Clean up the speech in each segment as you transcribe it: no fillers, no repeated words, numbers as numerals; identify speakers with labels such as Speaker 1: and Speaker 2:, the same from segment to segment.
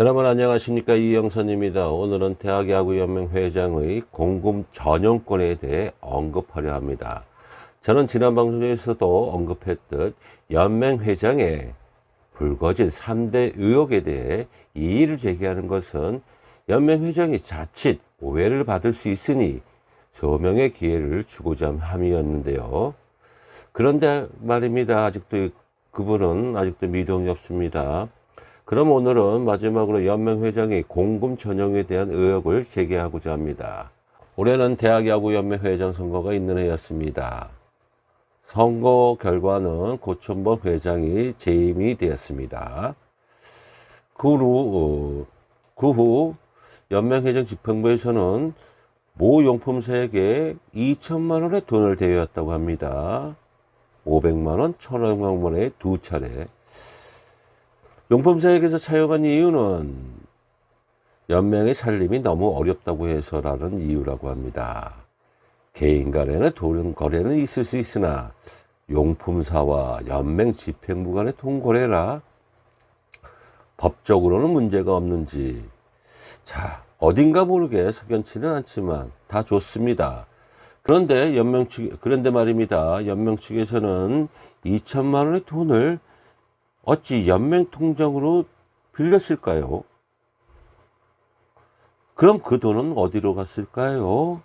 Speaker 1: 여러분 안녕하십니까, 이영선입니다. 오늘은 대학야구연맹 회장의 공금 전용권에 대해 언급하려 합니다. 저는 지난 방송에서도 언급했듯 연맹 회장의 불거진 3대 의혹에 대해 이의를 제기하는 것은 연맹 회장이 자칫 오해를 받을 수 있으니 소명의 기회를 주고자 함이었는데요. 그런데 말입니다. 그분은 아직도 미동이 없습니다. 그럼 오늘은 마지막으로 연맹 회장의 공금 전용에 대한 의혹을 제기하고자 합니다. 올해는 대학야구연맹 회장 선거가 있는 해였습니다. 선거 결과는 고천범 회장이 재임이 되었습니다. 그 후 연맹회장 집행부에서는 모 용품사에게 2천만 원의 돈을 대여했다고 합니다. 500만 원, 1,500만 원에 두 차례. 용품사에게서 차용한 이유는 연맹의 살림이 너무 어렵다고 해서라는 이유라고 합니다. 개인 간에는 돈 거래는 있을 수 있으나 용품사와 연맹 집행부 간의 돈 거래라 법적으로는 문제가 없는지, 자, 어딘가 모르게 석연치는 않지만 다 좋습니다. 그런데 말입니다. 연맹 측에서는 2천만 원의 돈을 어찌 연맹 통장으로 빌렸을까요? 그럼 그 돈은 어디로 갔을까요?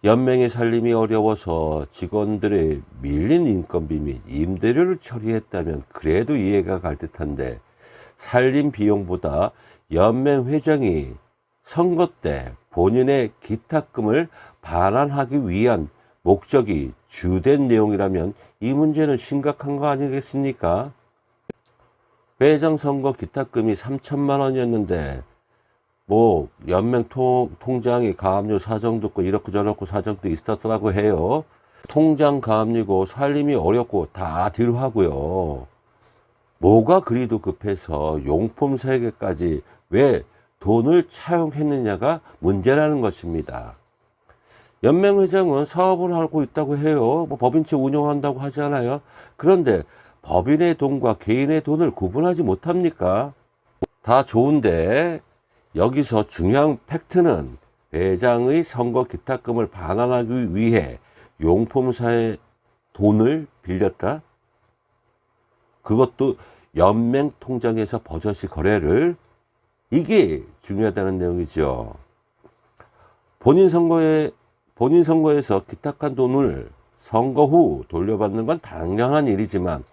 Speaker 1: 연맹의 살림이 어려워서 직원들의 밀린 인건비 및 임대료를 처리했다면 그래도 이해가 갈 듯한데, 살림 비용보다 연맹 회장이 선거 때 본인의 기탁금을 반환하기 위한 목적이 주된 내용이라면 이 문제는 심각한 거 아니겠습니까? 회장 선거 기탁금이 3천만 원이었는데 연맹 통장이 가압류 사정도 있고 이렇고 저렇고 사정도 있었다고 해요. 통장 가압류고 살림이 어렵고 다 뒤로하고요. 뭐가 그리도 급해서 용품사에게까지 왜 돈을 차용했느냐가 문제라는 것입니다. 연맹 회장은 사업을 하고 있다고 해요. 법인체 운영한다고 하잖아요. 그런데 법인의 돈과 개인의 돈을 구분하지 못합니까? 다 좋은데 여기서 중요한 팩트는 회장의 선거 기탁금을 반환하기 위해 용품사의 돈을 빌렸다? 그것도 연맹 통장에서 버젓이 거래를, 이게 중요하다는 내용이죠. 본인 선거에서 기탁한 돈을 선거 후 돌려받는 건 당연한 일이지만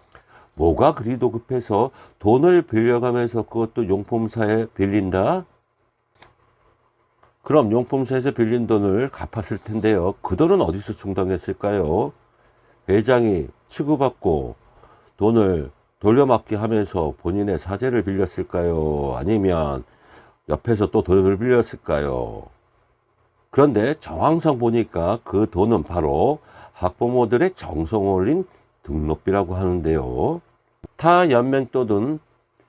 Speaker 1: 뭐가 그리도 급해서 돈을 빌려가면서 그것도 용품사에 빌린다? 그럼 용품사에서 빌린 돈을 갚았을 텐데요. 그 돈은 어디서 충당했을까요? 회장이 치고받고 돈을 돌려막기 하면서 본인의 사재를 빌렸을까요? 아니면 옆에서 또 돈을 빌렸을까요? 그런데 정황상 보니까 그 돈은 바로 학부모들의 정성 올린 등록비라고 하는데요. 타 연맹 또는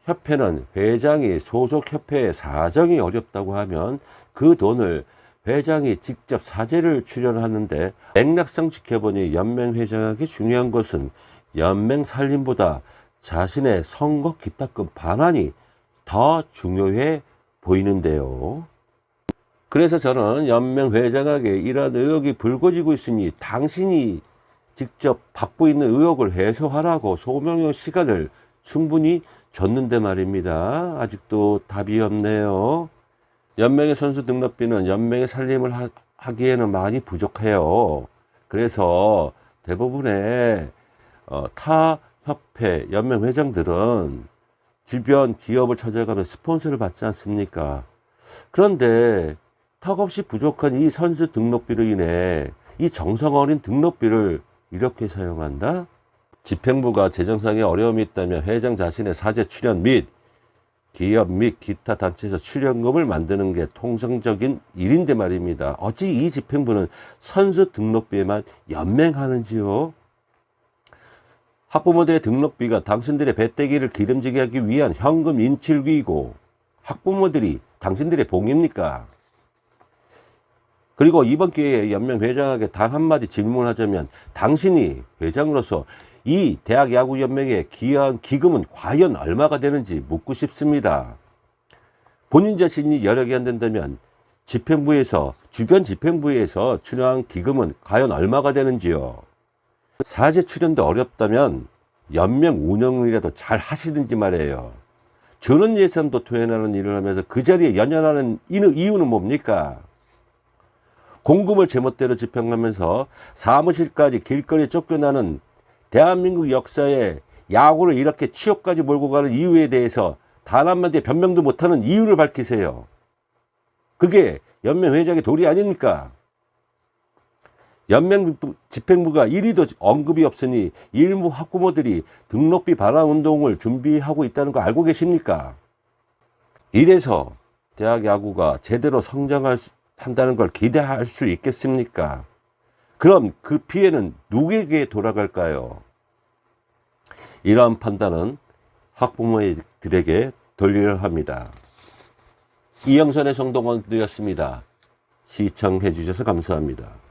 Speaker 1: 협회는 회장이 소속 협회의 사정이 어렵다고 하면 그 돈을 회장이 직접 사재를 출연하는데, 맥락상 지켜보니 연맹 회장에게 중요한 것은 연맹 살림보다 자신의 선거 기탁금 반환이 더 중요해 보이는데요. 그래서 저는 연맹 회장에게 이러한 의혹이 불거지고 있으니 당신이 직접 받고 있는 의혹을 해소하라고 소명의 시간을 충분히 줬는데 말입니다. 아직도 답이 없네요. 연맹의 선수 등록비는 연맹의 살림을 하기에는 많이 부족해요. 그래서 대부분의 타 협회, 연맹 회장들은 주변 기업을 찾아가면 스폰서를 받지 않습니까? 그런데 턱없이 부족한 이 선수 등록비로 인해 이 정성 어린 등록비를 이렇게 사용한다? 집행부가 재정상의 어려움이 있다면 회장 자신의 사재 출연 및 기업 및 기타 단체에서 출연금을 만드는 게 통상적인 일인데 말입니다. 어찌 이 집행부는 선수 등록비에만 연맹하는지요? 학부모들의 등록비가 당신들의 배때기를 기름지게 하기 위한 현금 인출기이고 학부모들이 당신들의 봉입니까? 그리고 이번 기회에 연맹 회장에게 단 한마디 질문하자면, 당신이 회장으로서 이 대학야구연맹에 기여한 기금은 과연 얼마가 되는지 묻고 싶습니다. 본인 자신이 여력이 안 된다면 주변 집행부에서 출연한 기금은 과연 얼마가 되는지요? 사제 출연도 어렵다면 연명 운영이라도 잘 하시든지 말이에요. 저런 예산도 토해내는 일을 하면서 그 자리에 연연하는 이유는 뭡니까? 공금을 제멋대로 집행하면서 사무실까지 길거리에 쫓겨나는 대한민국 역사에 야구를 이렇게 취업까지 몰고 가는 이유에 대해서 단 한마디 변명도 못하는 이유를 밝히세요. 그게 연맹회장의 도리 아닙니까? 연맹 집행부가 1위도 언급이 없으니 일부 학부모들이 등록비 반환 운동을 준비하고 있다는 거 알고 계십니까? 이래서 대학 야구가 제대로 성장한다는 걸 기대할 수 있겠습니까? 그럼 그 피해는 누구에게 돌아갈까요? 이러한 판단은 학부모들에게 돌려야 합니다. 이영선의 성동원이었습니다. 시청해 주셔서 감사합니다.